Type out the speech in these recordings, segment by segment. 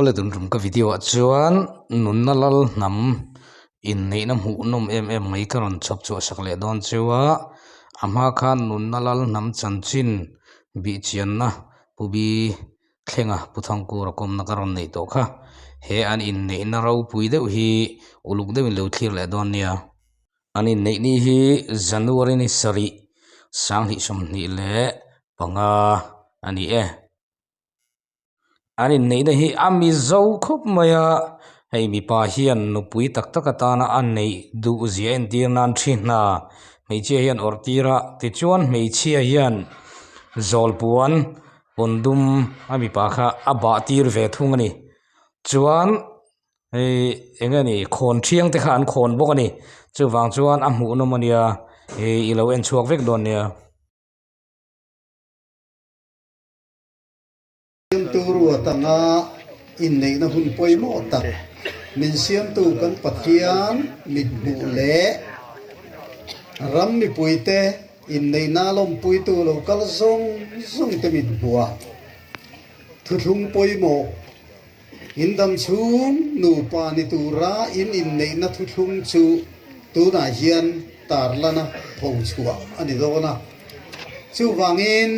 ole tun rum ka video chuan nun na lal nam in nei na mu nom em mai karon chop chu sak le don chuwa ama khan nun na lal nam chan chin bi chian na pubi thlenga puthang ko rakom na karon nei to kha he an in nei na ro pui deuh hi uluk deuh in lo thlir le don nia ani nei ni hi January ni sari sang hi som ni le panga ani ani nei da hi ami zo khup maya hei mi pa hian nupui tak tak atana an nei du zia en tir nan thina meichia hian ortira ti chuan meichia hian zolpuan pondum ami pa kha aba tir ve thung ani chuan hei engani khon thiang te kha an khon bok ani chuwang chuan a hmu no mania hei ilo en chuak vek don nia turu atanga in nei na hun poi mo tak min siam tu kan pathian mit bu le ram mi puite in nei na lom pui tu lo kal zong te mit bua thu thung poi mo in dam chung nu pa ni tu ra in nei na thu thung chu tu na hian tar lana thong chua ani do na chu wangin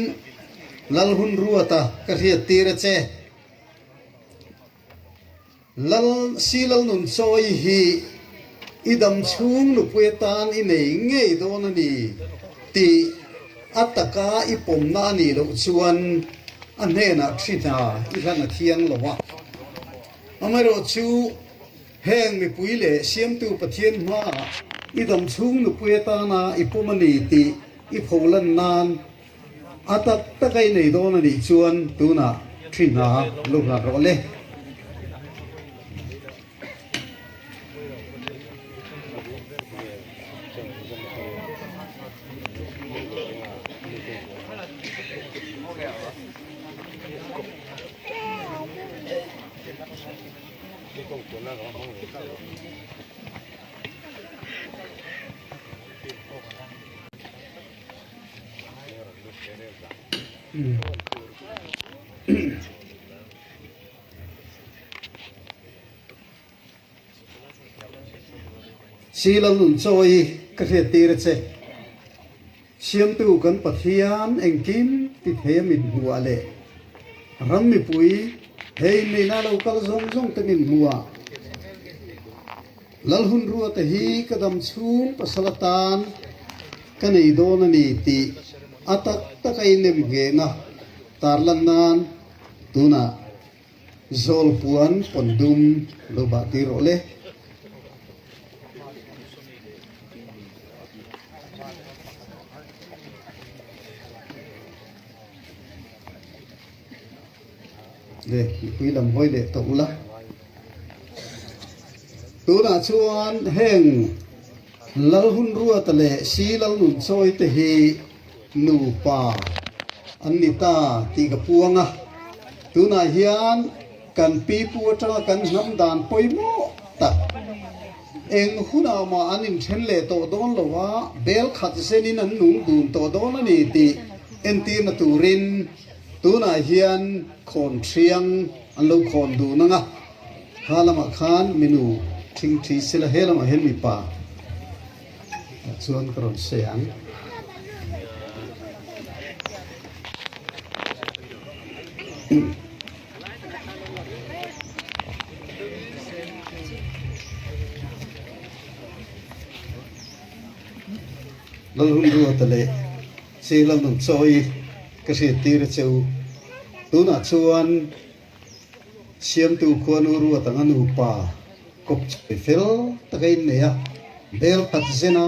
lal hun ruata ka riat tira che lal silal nun soi hi idam chung nu puetan inei ngei don ani ti ataka ipom na ni lo chuan anena thina ilana thiang lowa amaro chu heng mi puile siam tu pathian ma idam chung nu puetana ipomani ti ipholan nan atak takai nei don ani chuan tuna thina luna role silal nun choi ka riat tira che siam tu kan pathian engkim ti them min bua le ram mi pui hei nei na lo kal zong te min bua lal hun ruwa te hi kadam chung pasalatan kanei don ani ti atak takai nem ge na tarlan nan tuna zol puan pondum lo ba ti role để quý làm hoi để tụ la tu na chuan heng lal hun ruwa tale si lal nun choi te hi nu pa anita ti ka puanga tu na hian kan pi pu atanga kan nam dan poimo ta eng huna ma anin then le to don lowa bel khat senin an nung dun to don ani ti enti na turin tu na hian khon thiang an lo khon du na nga halama khan minu thing thi sila helama helmi pa chuan karon seang lal hun ruwa tale silam nung choi ka riat tira cheu tu na chuan siam tu khuan uru atanga nu pa kop fel takai neya bel khat zena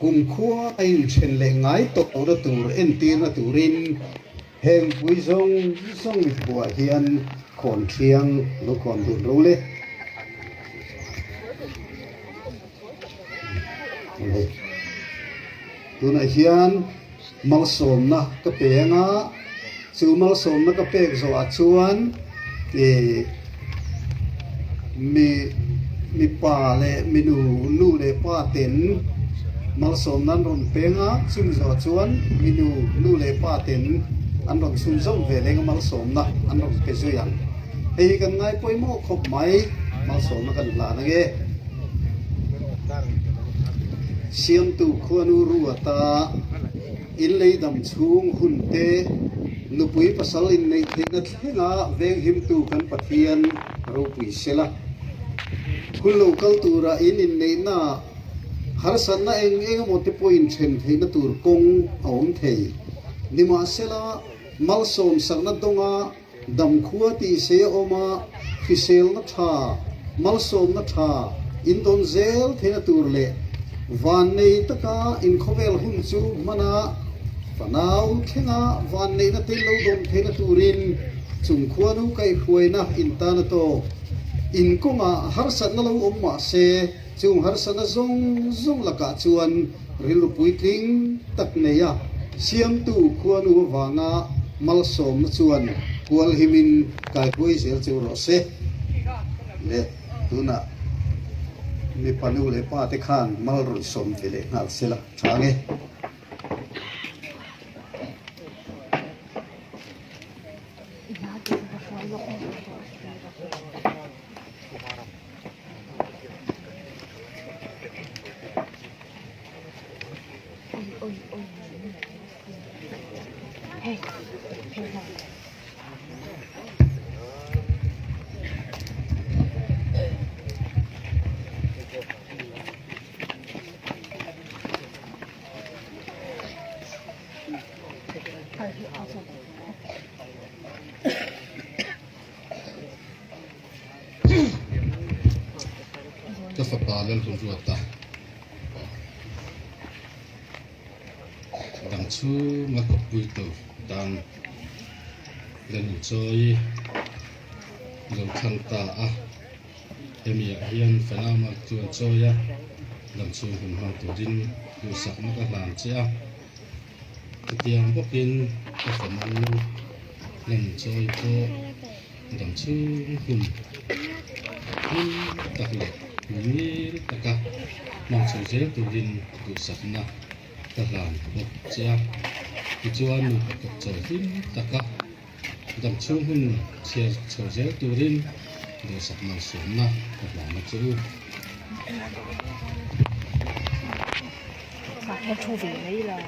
kum khua ai chen le ngai to ora tur en ti na turin heng pui zong mi bua hian khon thiang lo khon du role tu na hian mal som na ka penga chu mal som na ka pek zo a chuan mi pa le minu nu le pa ten mal som nan ron penga chum zo chuan minu nu le pa ten an ron sun zong ve le mal som na an ron pe zo yang hei kan ngai poimo khop mai mal som na kan la na ge siam tu khuanu ruata in lei dam chung hun te nupui pasal in nei thena thlenga veng him tu kan pathian ro pui sela kun local tura in nei na har san na eng mote point chen theina tur kong aum thei nima sela mal som sakna donga dam khuwa ti se oma fisel na tha mal som na tha in don zel theina tur le van nei taka in khovel hun chu mana panau thenga van nei na te lo don theina turin chung khuanu kai huaina in ta na to in koma har san na lo omma se chung har san na zong laka chuan ril puitling tak neya siam tu khuanu wanga mal som na chuan kual himin kai pui sel chu ro se le tuna mi panu le pa te khan mal ro som tele ngal sela change ka fapa lal hun ruata dang chu nga ko pui to dan len choi lo thang ta a emia hian fana ma chuan choya dang chu hun hang tu din lu sak ma ka lam cha tiang bokin ka faman len choi ko dang chu hun tak le ni taka mang chu je tu din lu sak na ka lam bok cha ki chuan nu ka choi hin taka dam chung hun che choi je tu din lu sak ma su na ka lam ma chu Hết thu vị đấy là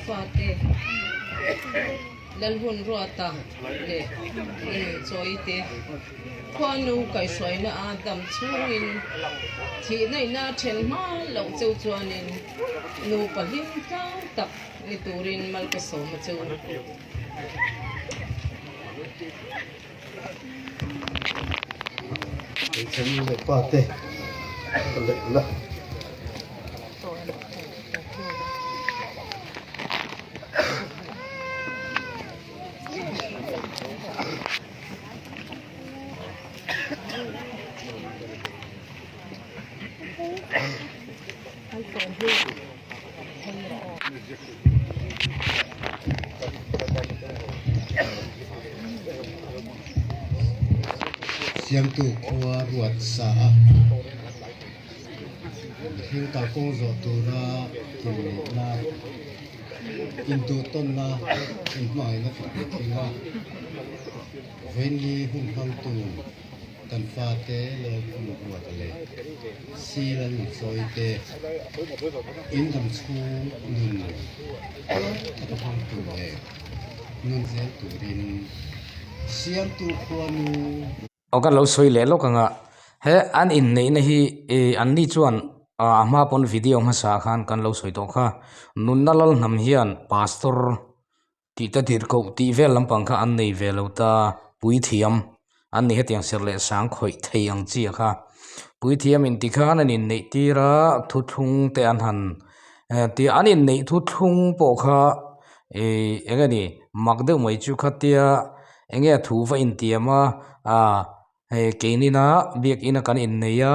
Fate lal hun ruata le choi te khwanu kai swai na adam chungin thi nei na then ma lo cheu chuanin nu palim ta tak ni turin mal ka so ma cheu chen le pa te le la siam tu khua ruat sa hin ta kong zo tu ra ki na in tu ton na in mai na ki na ven ni hun hang tu kan fa te le kun ruat le si lan soi te in dam chu nun ta hang tu le nun ze tu rin siam tu khua nu okan lo soi le lo kanga he an in nei na hi an ni chuan ama pon video ma sa khan kan lo soi to kha nun nalal nam hian pastor ti ta dir ko ti vel lampang kha an nei velo ta pui thiam an ni hetiang ser le sang khoi thei ang chi kha pui thiam in ti khan an in nei ti ra thu thung te an han ti an in nei thu thung po kha engani magde mai chu khatia enge thu va in tiama he keinina biak ina kan in neya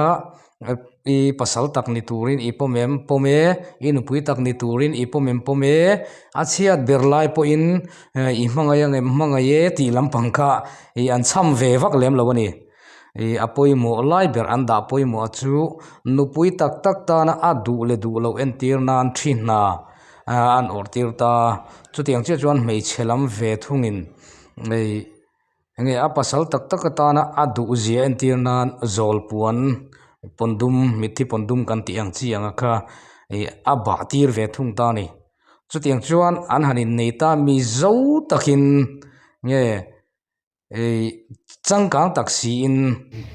i pasal tak ni turin ipomem pome in pui tak ni turin ipomem pome achiat berlai po in i mangayang mangaye ti lampang kha i an cham ve vak lem lawani i apoi mo lai ber anda apoi mo chu nupui tak tak ta na adu le du lo entir nan thin na an or tir ta chu tiang che chuan hmeichhe lam ve thungin ei nge a pasal tak tak ta na a du zia en tir nan zol puan pondum mithi pondum kan ti ang chi anga kha ei a ba tir ve thung ta ni chu tiang chuan an hanin nei ta mi zo takin nge ei changkang taksi in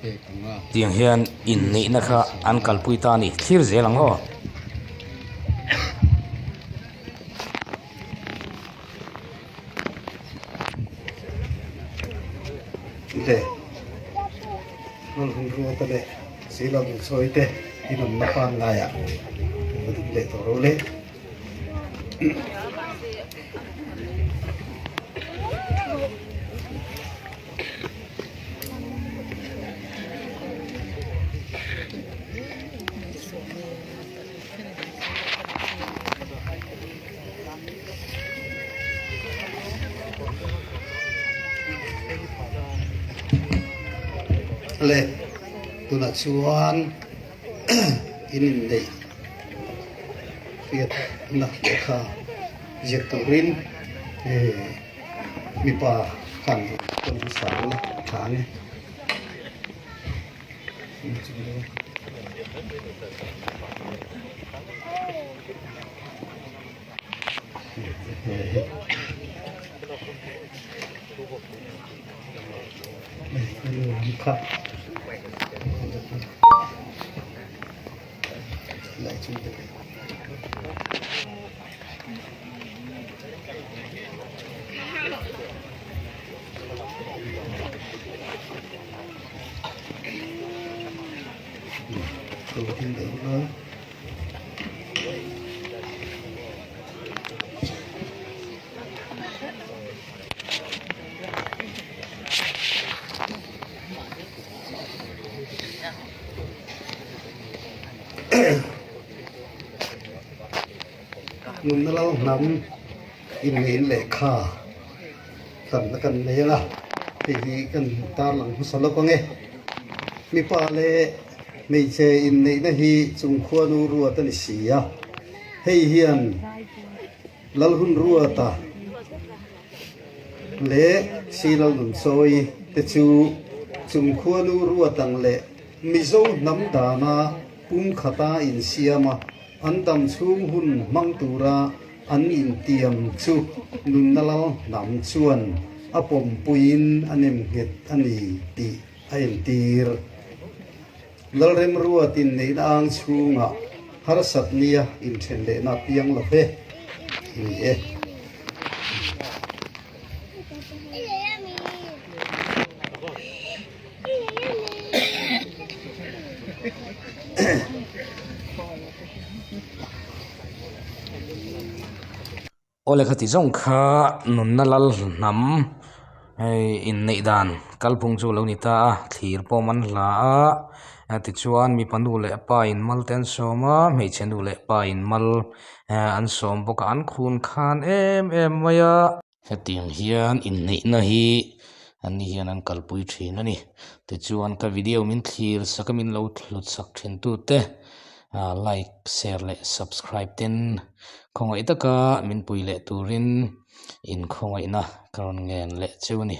pe kanga tiang hian in nei na kha an kalpui ta ni thlir zelang ho le nol hun ruwa ta le sila du soi te inam na pan la ya le to ro le le tuna chuan inin dei piat na kha je turin mi pa kan kon sa na thane kha lại chung được đầu tiên đấy nữa nun na lau nam in lệ kha tận nó cần lấy là thì cần ta làm salo có nghe mi pa le mi che in nei na hi chung khua nu ruwa ta ni sia hei hian lal hun ruwa ta le si lal nun soi te chu chung khua nu ruwa tang le mi zo nam da na pum khata in siama an tam chung hun mang tura an in tiam chu nun nalal nam chuan apom puin anem het ani ti ain tir lalrem ruatin nei ang chunga har sat nia in then le na piang la pe ni e ole khati zong kha nun na lal nam in nei dan kalpung chu lo ni ta thlir po man hla a ti chuan mi panu le pa in mal ten soma mei chenu le pa in mal an som boka an khun khan em maya hetiang hian in nei na hi an ni hian an kalpui thin ani ti chuan ka video min thlir sakamin lo thlut sak thin tu te like share le subscribe ten khongai taka min pui le turin in khongai na karon ngen le chu ni